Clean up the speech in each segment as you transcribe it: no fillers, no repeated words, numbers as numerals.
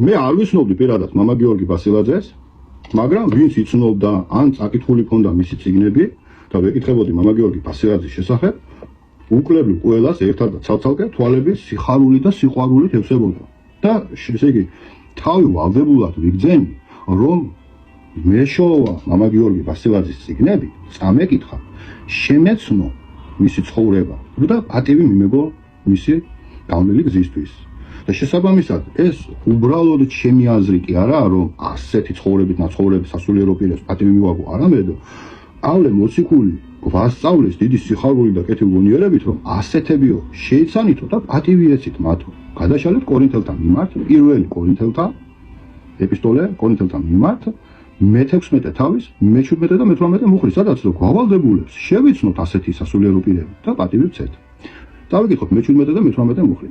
მე არ ვიცნობდი პირადად მამა გიორგი ბასილაძეს, მაგრამ ვინც იცნობდა ან წაკითხული ქონდა მისი წიგნები და ვეკითხებოდი მამა გიორგი ბასილაძის შესახებ, უკლებლივ ყველას ერთად და ცალ-ცალკე თვალების სიხარული და სიყვარულით ევსებოდა. და ესე იგი თავი ვალდებულად ვიგძენი, რომ მეშოვა მამა გიორგი ბასილაძის წიგნები წამეკითხა, შემეცნო მისი ცხოვრება და პატივი მიმეგო მისი გავლილი გზისთვის. და შესაბამისად ეს უბრალოდ ჩემი აზრი კი არაა, რომ ასეთი ცხოვრებით ნაცხოვრების სასულიერო პირებს პატივი მივაგო, არამედ პავლე მოციქული გვასწავლის დიდი სიხარული და კეთილგონიერებით, რომ ასეთებიო შეიცანითო და პატივი ეცით მათო. გადაშალეთ კორინთელთა მიმართ, პირველი კორინთელთა ეპისტოლე კორინთელთა მიმართ, მე-16 თავის, მე-17 და მე-18 მუხლი, სადაც რომ გვავალდებულებს შევიცნოთ ასეთი სასულიერო პირები და პატივი ვცეთ. დავიკითხოთ მე-17 და მე-18 მუხლი.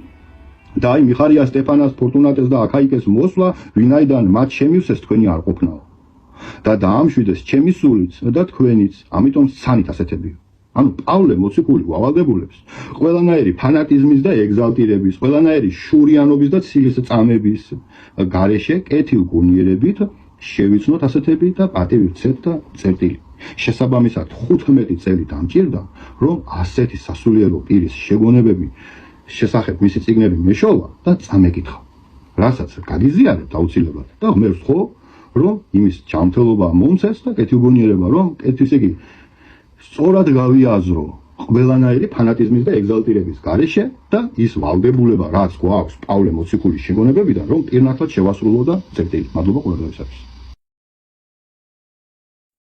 და აი მიხარია სტეფანას, ფორტუნატეს და აქაიკეს მოსვლა, ვინაიდან მათ შემივსეს თქვენი არ ყოფნაო. და დაამშვიდეს ჩემი სულიც და თქვენიც, ამიტომ სცანით ასეთებიო. ანუ პავლე მოციქული გვავალდებულებს ყველანაირი ფანატიზმის და ეგზალტირების, ყველანაირი შურიანობის და ცილის წამების გარეშე კეთილგონიერებით შევიცნოთ ასეთები და პატივი ვცეთ და წერტილი. შესაბამისად 15 წელი დამჭირდა, რომ ასეთი სასულიერო პირის შეგონებები შესახებ მისი წიგნები მეშოვა და წამეკითხა. რასაც გაგიზიარებთ აუცილებლად და ღმერთს ვთხოვ, რომ იმის ჯანმრთელობა მომცეს და კეთილგონიერება, რომ ესე იგი სწორად გავიაზრო ყველანაირი ფანატიზმის და ეგზალტირების გარეშე და ის ვალდებულება, რაც გვაქვს პავლე მოციქულის შეგონებებიდან, რომ პირნათლად შევასრულო და წერტილი. მადლობა ყველასთვის.